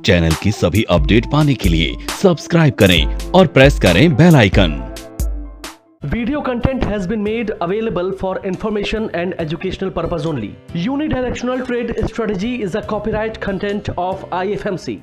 Channel की सभी update पाने के लिए सब्सक्राइब करें और प्रेस करें bell icon. Video content has been made available for information and educational purpose only. Unidirectional trade strategy is a copyright content of IFMC.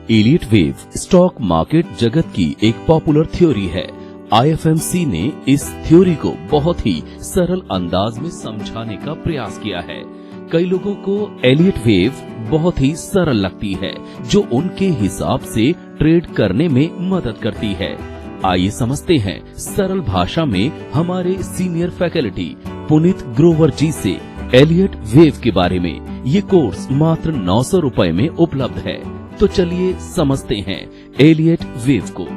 Elliott wave stock market जगत की एक पॉपुलर थ्योरी है। IFMC ने इस theory को बहुत ही सरल अंदाज में समझाने का प्रयास किया है। कई लोगों को एलियट वेव बहुत ही सरल लगती है, जो उनके हिसाब से ट्रेड करने में मदद करती है। आइए समझते हैं सरल भाषा में हमारे सीनियर फैकल्टी पुनीत ग्रोवर जी से एलियट वेव के बारे में। ये कोर्स मात्र 900 रुपए में उपलब्ध है। तो चलिए समझते हैं एलियट वेव को।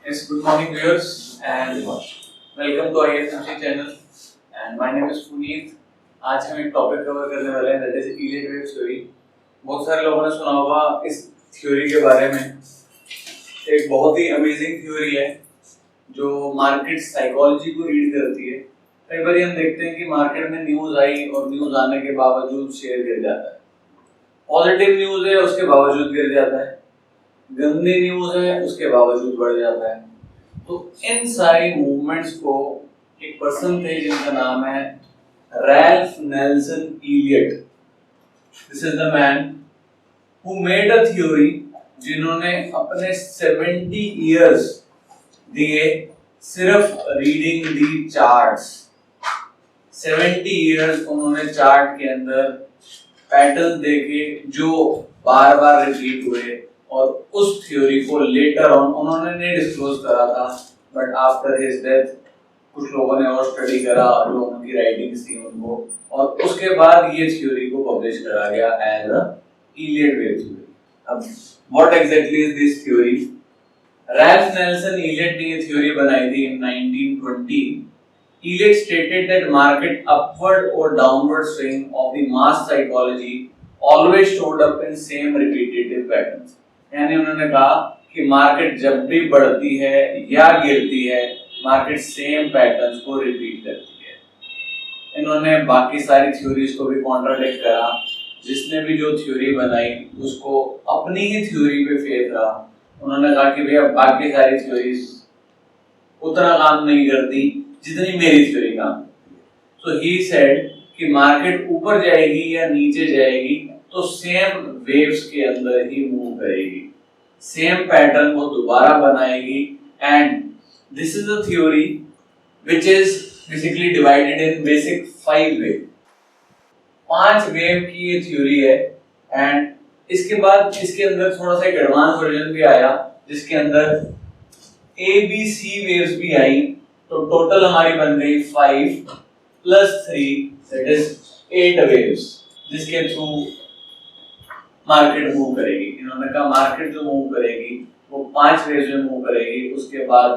Yes, good morning viewers and welcome to IFMC channel and my name is Puneet। आज हम एक टॉपिक कवर करने वाले हैं, that is Elliott wave theory. बहुत सारे लोगों ने सुना होगा इस थ्योरी के बारे में। एक बहुत ही अमेजिंग थ्योरी है जो मार्केट साइकोलॉजी को रीड करती है। कई बार हम देखते हैं कि मार्केट में न्यूज आई और न्यूज आने के बावजूद शेयर गिर जाता है। पॉजिटिव न्यूज है उसके बावजूद गिर जाता है, गंदी न्यूज है उसके बावजूद बढ़ जाता है। तो इन सारी मूवमेंट्स को एक पर्सन थे जिनका नाम है Ralph Nelson Elliott. This is the man who made a theory, जिन्होंने अपने 70 इयर्स दिए सिर्फ रीडिंग दी चार्ट्स। 70 इयर्स उन्होंने चार्ट के अंदर पैटर्न देखे जो बार बार रिपीट हुए, और उस थ्योरी को लेटर ऑन उन्होंने नहीं डिस्क्लोज करा था, बट आफ्टर हिज डेथ कुछ लोगों ने और स्टडी करा जो उनकी राइटिंग्स थी उनको, और उसके बाद ये थ्योरी को पब्लिश करा गया as a Elliott wave theory. अब what exactly is this theory? Ralph Nelson Elliott ने ये थ्योरी बनाई थी इन 1920। Eliot stated that market upward or downward swing of the mass psychology always showed up in same repetitive patterns। यानी उन्होंने कहा कि market जब भी बढ़ती है या गिरती है, मार्केट सेम पैटर्न्स को रिपीट करती है। इन्होंने बाकी सारी थ्योरीज को भी कॉन्ट्राडिक्ट करा। जिसने भी जो थ्योरी बनाई उसको अपनी ही थ्योरी पे फेथ रहा। उन्होंने कहा कि भैया बाकी सारी थ्योरीज उतना काम नहीं करती जितनी मेरी थ्योरी काम करती है। सो ही सेड कि मार्केट ऊपर जाएगी या नीचे जाएगी तो सेम वेव्स के अंदर ही मूव करेगी, सेम पैटर्न को दोबारा बनाएगी। And this is a theory which is basically divided in basic 5 wave. 5 wave की ये थ्योरी है। एंड इसके बाद इसके अंदर थोड़ा सा एक एडवांस वर्जन भी आया जिसके अंदर ABC वेव्स भी आई। तो टोटल हमारी बन गई 5 + 3 दैट इज 8 वेव्स जिसके थ्रू मार्केट मूव करेगी। इन्होंने कहा मार्केट जो मूव करेगी वो 5 वेव्स में मूव करेगी। उसके बाद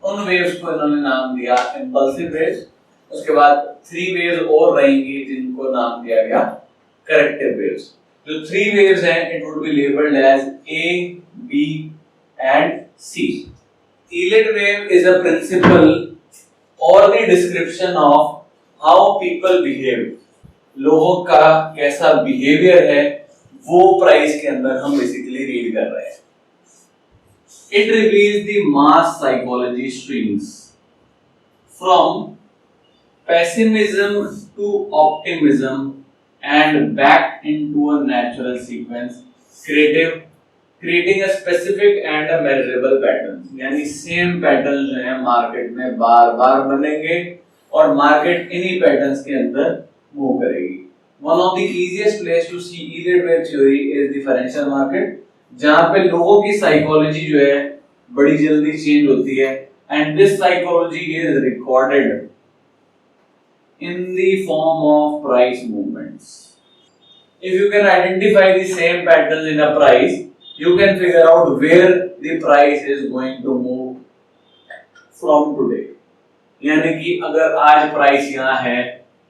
उन वेव्स को इन्होंने नाम दिया इंपल्सिव वेव्स। उसके बाद 3 वेव्स और रहेंगी जिनको नाम दिया गया करेक्टिव वेव्स। जो 3 वेव्स हैं it would be labelled as A, B and C। Elliott wave is a principle or the description of how people behave। लोगों का कैसा बिहेवियर है वो प्राइस के अंदर हम बेसिकली रीड कर रहे हैं। It reveals the mass psychology streams from pessimism to optimism and back into a natural sequence, creating a specific and a measurable pattern। यानी सेम पैटर्न जो है मार्केट में बार बार बनेंगे और मार्केट इन्हीं पैटर्न्स के अंदर मूव करेगी। One of the easiest place to see Elliott wave theory is the financial market, जहां पे लोगों की साइकोलॉजी जो है बड़ी जल्दी चेंज होती है। And this psychology is recorded in the form of price movements. If you can identify the same pattern in a price, you can figure out where the price is going to move from today। यानी कि अगर आज price यहाँ है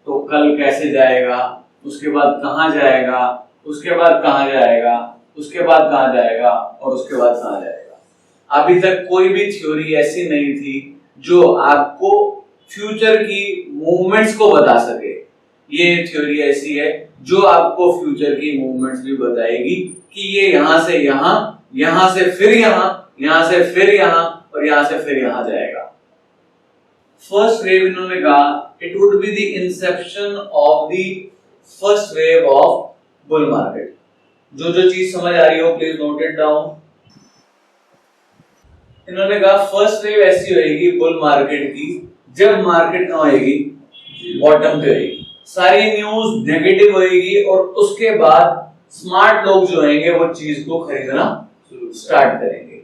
तो कल कैसे जाएगा, उसके बाद कहाँ जाएगा, उसके बाद कहाँ जाएगा, उसके बाद कहाँ जाएगा और उसके बाद कहाँ जाएगा। अभी तक कोई भी थ्योरी ऐसी नहीं थी जो आपको फ्यूचर की मूवमेंट्स को बता सके। ये थ्योरी ऐसी है जो आपको फ्यूचर की मूवमेंट्स भी बताएगी कि ये यहां से यहां, यहां से फिर यहां, यहां से फिर यहां और यहां से फिर यहां जाएगा। फर्स्ट वेव इन्होंने कहा it would be the Inception of the first wave of bull market. जो चीज समझ आ रही हो प्लीज नोट इट डाउन। इन्होंने कहा फर्स्ट वेव ऐसी होगी बुल मार्केट की जब मार्केट कहां होगी, बॉटम पे होगी, सारी न्यूज नेगेटिव होगी और उसके बाद स्मार्ट लोग जो होंगे वो चीज को खरीदना स्टार्ट करेंगे,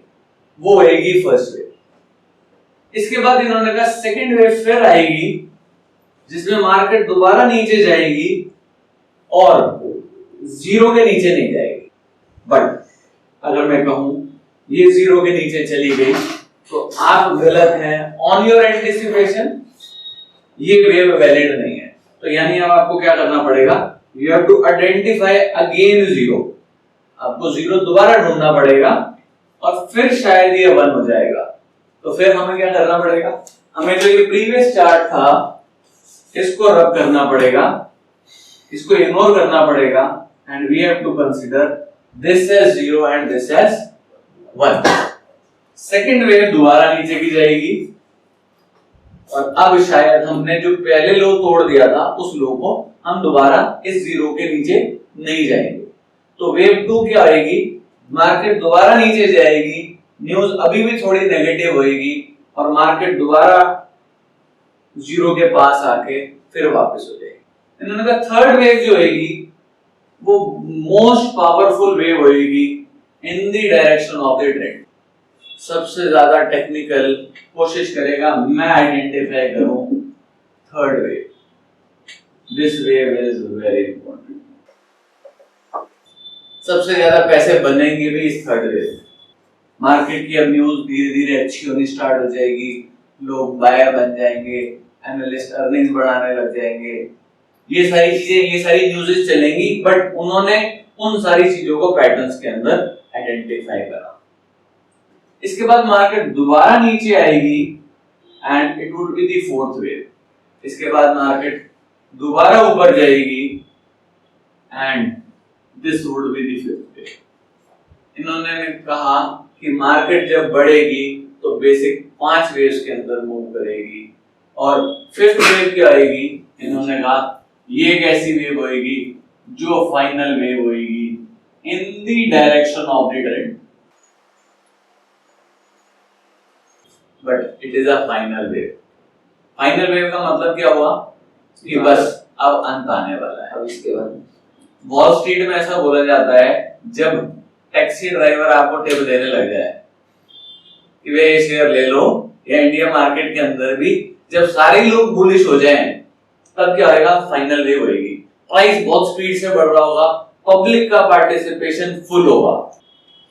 वो होगी फर्स्ट वेव। इसके बाद इन्होंने कहा सेकंड वेव फिर आएगी जिसमें मार्केट दोबारा नीचे जाएगी और जीरो के नीचे नहीं जाएगी। बट अगर मैं कहूं ये जीरो के नीचे चली गई तो आप गलत हैं, ऑन योर एंटिसिपेशन ये वेव वैलिड नहीं है। तो यानी अब आपको क्या करना पड़ेगा, you have to identify again zero, आपको जीरो दोबारा ढूंढना पड़ेगा और फिर शायद ये 1 हो जाएगा। तो फिर हमें क्या करना पड़ेगा, हमें जो ये प्रीवियस चार्ट था इसको रब करना पड़ेगा, इसको इग्नोर करना पड़ेगा and we have to consider this as 0 and this as 1। Second wave दोबारा नीचे की जाएगी और अब शायद हमने जो पहले लो तोड़ दिया था उस लो को हम दोबारा इस जीरो के नीचे नहीं जाएंगे। तो वेव 2 क्या आएगी, मार्केट दोबारा नीचे जाएगी, न्यूज अभी भी थोड़ी नेगेटिव होएगी और मार्केट दोबारा जीरो के पास आके फिर वापस हो जाएगी। इन्होंने कहा थर्ड वेव जो होगी वो मोस्ट पावरफुल वेव होगी in the direction of the trend. सबसे ज्यादा टेक्निकल कोशिश करेगा मैं आइडेंटिफाई करूं third wave. This wave is very important. सबसे ज्यादा पैसे बनेंगे भी इस थर्ड वेव। मार्केट की अब न्यूज धीरे धीरे अच्छी होनी स्टार्ट हो जाएगी, लोग बायर बन जाएंगे, एनालिस्ट अर्निंग्स बढ़ाने लग जाएंगे, ये सारी चीजें, ये सारी न्यूज़ेस चलेंगी। बट उन्होंने उन सारी चीजों को पैटर्न्स के अंदर आइडेंटिफाई करा। इसके बाद मार्केट दोबारा नीचे आएगी and it would be the fourth wave. इसके बाद मार्केट दोबारा ऊपर जाएगी and this would be the fifth wave. इन्होंने कहा कि मार्केट जब बढ़ेगी तो बेसिक 5 वेव्स के अंदर मूव करेगी और फिफ्थ वेव क्या आएगी, इन्होंने कहा ये एक ऐसी वेव होगी जो फाइनल वेव होगी in the direction of the trend. But it is a final wave. Final wave का मतलब क्या हुआ कि बस अब अंत आने वाला है। अब इसके बाद वॉल स्ट्रीट में ऐसा बोला जाता है जब टैक्सी ड्राइवर आपको टिप देने लग जाए कि वे ये शेयर ले लो, या इंडिया मार्केट के अंदर भी जब सारे लोग बुलिश हो जाएं तब क्या होगा, फाइनल वेव होगी। प्राइस बहुत स्पीड से बढ़ रहा होगा, पब्लिक का पार्टिसिपेशन फुल होगा,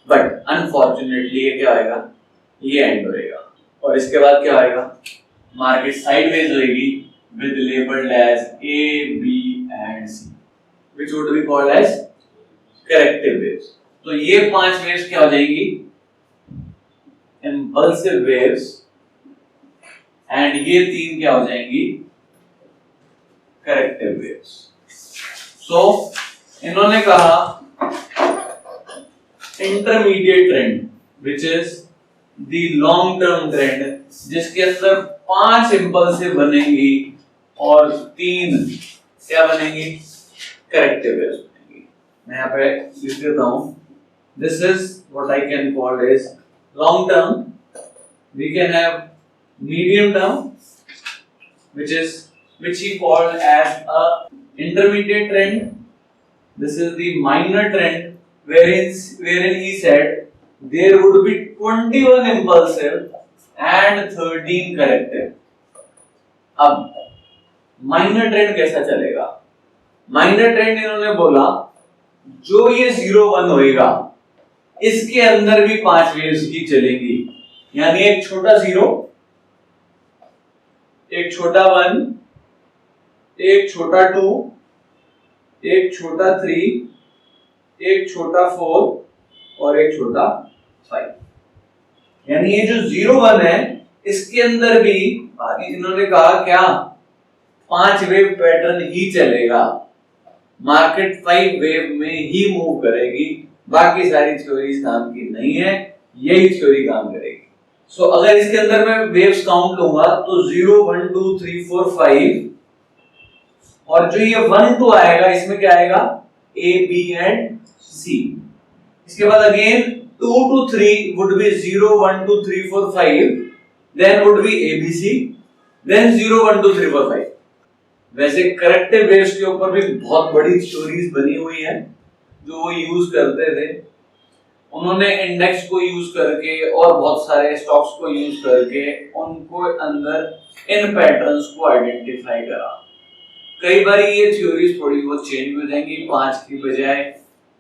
बट अनफॉर्चुनेटली ये क्या होगा, ये एंड होएगा। और इसके बाद क्या होएगा, मार्केट साइडवेज होएगी with labelled as A, B and C which would be called as corrective waves. तो ये 5 वेव्स क्या हो जाएगी, इंपल्सिव वेव्स, एंड ये 3 क्या हो जाएंगी, करेक्टिव वेव्स। सो इन्होंने कहा intermediate trend which is the long term trend जिसके अंदर 5 इंपल्सिव बनेंगी और 3 क्या बनेंगी, करेक्टिव वेव्स बनेंगी। मैं यहाँ पे लिख देता हूं, this is what I can call is long term, we can have medium term which he called as a intermediate trend. This is the minor trend wherein he said there would be 21 impulsive and 13 corrective. अब minor trend कैसा चलेगा, minor trend इन्होंने बोला जो ये 0-1 होएगा इसके अंदर भी 5 वेव्स की चलेंगी, यानी एक छोटा 0, एक छोटा 1, एक छोटा 2, एक छोटा 3, एक छोटा 4 और एक छोटा 5। यानी ये जो 0-1 है इसके अंदर भी बाकी जिन्होंने कहा क्या 5 वेव पैटर्न ही चलेगा, मार्केट 5 वेव में ही मूव करेगी, बाकी सारी थ्योरीज काम की नहीं है, यही थ्योरी काम करेगी। सो अगर इसके अंदर मैं वेव्स काउंट लूंगा तो 0 1 2 3 4 5 और जो ये 1 2 आएगा इसमें क्या आएगा A B एंड C। इसके बाद again 2 to 3 would be 0 1 2 3 4 5, then would be A B C, then 0 1 2 3 4 5। वैसे करेक्टिव वेव्स के ऊपर भी बहुत बड़ी थ्योरीज बनी हुई है जो वो यूज करते थे। उन्होंने इंडेक्स को यूज करके और बहुत सारे स्टॉक्स को यूज करके उनको अंदर इन पैटर्न्स को आइडेंटिफाई करा। कई बार ये थ्योरीज थोड़ी बहुत चेंज हो जाएंगी, 5 की बजाय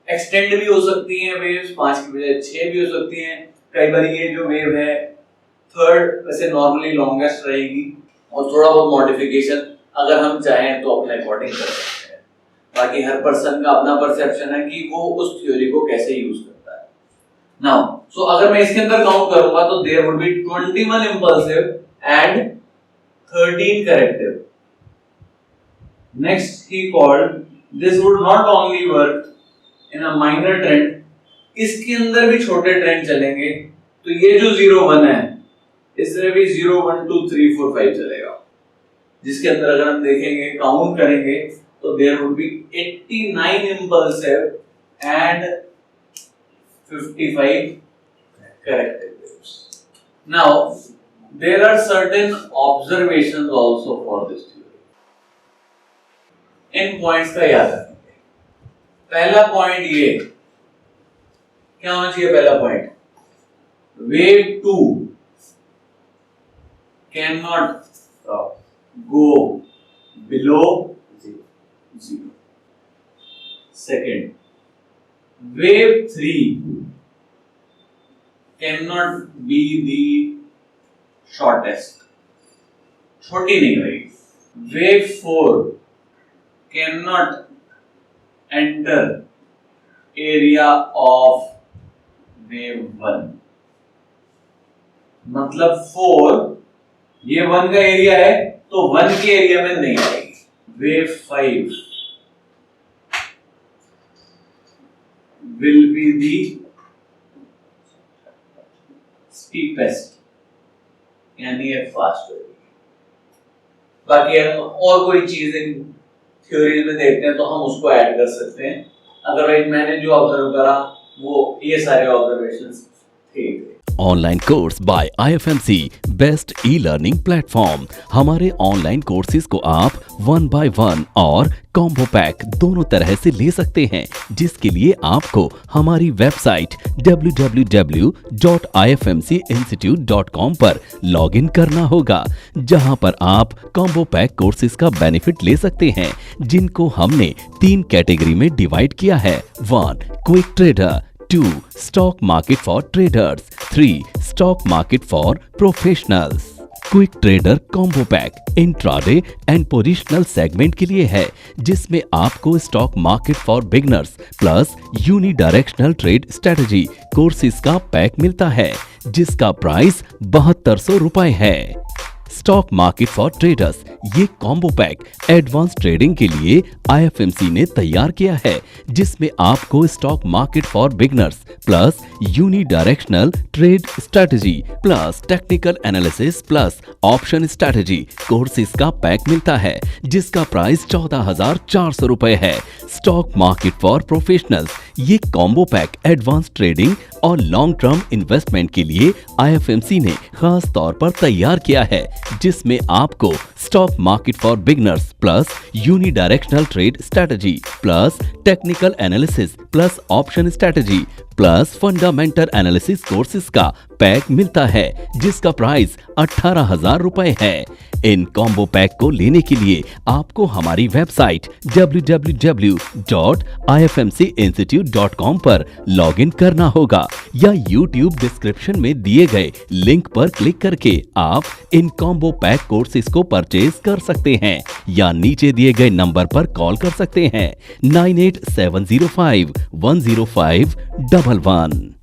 एक्सटेंड भी हो सकती हैं वेव्स, 5 की बजाय 6 भी हो सकती हैं। कई बार ये जो वेव है थर्ड वैसे नॉर्मली लॉन्गेस्ट रहेगी और थोड़ा बहुत मॉडिफिकेशन अगर हम चाहें तो अपने अकॉर्डिंग कर सकते हैं। बाकी हर पर्सन का अपना परसेप्शन है कि वो उस थ्योरी को कैसे यूज करता है। नाउ सो अगर मैं इसके अंदर काउंट करूंगा तो there would be 21 impulsive and 13 corrective. Next he called this would not only work in a minor trend, इसके अंदर भी छोटे ट्रेंड चलेंगे। तो ये जो 0-1 है इसमें भी 0 1 2 3 4 5 चलेगा, जिसके अंदर अगर हम देखेंगे काउंट करेंगे तो there would be 89 impulsive and 55 corrective waves. Now there are certain observations also for this theory. In points का याद रखेंगे। पहला पॉइंट ये क्या होना चाहिए, पहला point wave 2 cannot go below 0. Second, wave 3 cannot be the shortest, छोटी नहीं रहेगी। wave 4 cannot enter area of wave 1, मतलब 4 ये 1 का एरिया है तो 1 के एरिया में नहीं आएगी। wave 5 will be the steepest, यानी ये फास्ट होगी। बाकी हम और कोई चीज इन थ्योरीज में देखते हैं तो हम उसको ऐड कर सकते हैं। अदरवाइज मैंने जो ऑब्जर्व करा वो ये सारे ऑब्जर्वेशंस ठीक है। Online course by IFMC best e learning platform. हमारे ऑनलाइन कोर्सेज को आप 1 by 1 और कॉम्बो पैक दोनों तरह से ले सकते हैं, जिसके लिए आपको हमारी वेबसाइट www.ifmcinstitute.com पर लॉगिन करना होगा, जहां पर आप कॉम्बो पैक कोर्सेज का बेनिफिट ले सकते हैं, जिनको हमने 3 कैटेगरी में डिवाइड किया है। 1 quick trader, 2 stock market for traders, 3 stock market for professionals. Quick trader combo pack intraday and positional segment के लिए है, जिसमें आपको stock market for beginners plus unidirectional trade strategy courses का पैक मिलता है, जिसका प्राइस 7200 रुपए है। स्टॉक मार्केट फॉर ट्रेडर्स ये कॉम्बो पैक एडवांस ट्रेडिंग के लिए IFMC ने तैयार किया है, जिसमें आपको stock market for beginners plus unidirectional trade strategy plus technical analysis plus option strategy courses का पैक मिलता है, जिसका प्राइस 14,400 रुपए है। स्टॉक मार्केट फॉर प्रोफेशनल्स ये कॉम्बो पैक एडवांस ट्रेडिंग और लॉन्ग टर्म इन्वेस्टमेंट के लिए IFMC ने खास तौर पर तैयार किया है, जिसमें आपको stock market for beginners plus unidirectional trade strategy plus technical analysis plus option strategy plus fundamental analysis courses का पैक मिलता है, जिसका प्राइस 18,000 रुपए है। इन कॉम्बो पैक को लेने के लिए आपको हमारी वेबसाइट www.ifmcinstitute.com पर लॉगिन करना होगा, या YouTube डिस्क्रिप्शन में दिए गए लिंक पर क्लिक करके आप इन कॉम्बो पैक कोर्सेज को परचेज कर सकते हैं, या नीचे दिए गए नंबर पर कॉल कर सकते हैं 9870510511।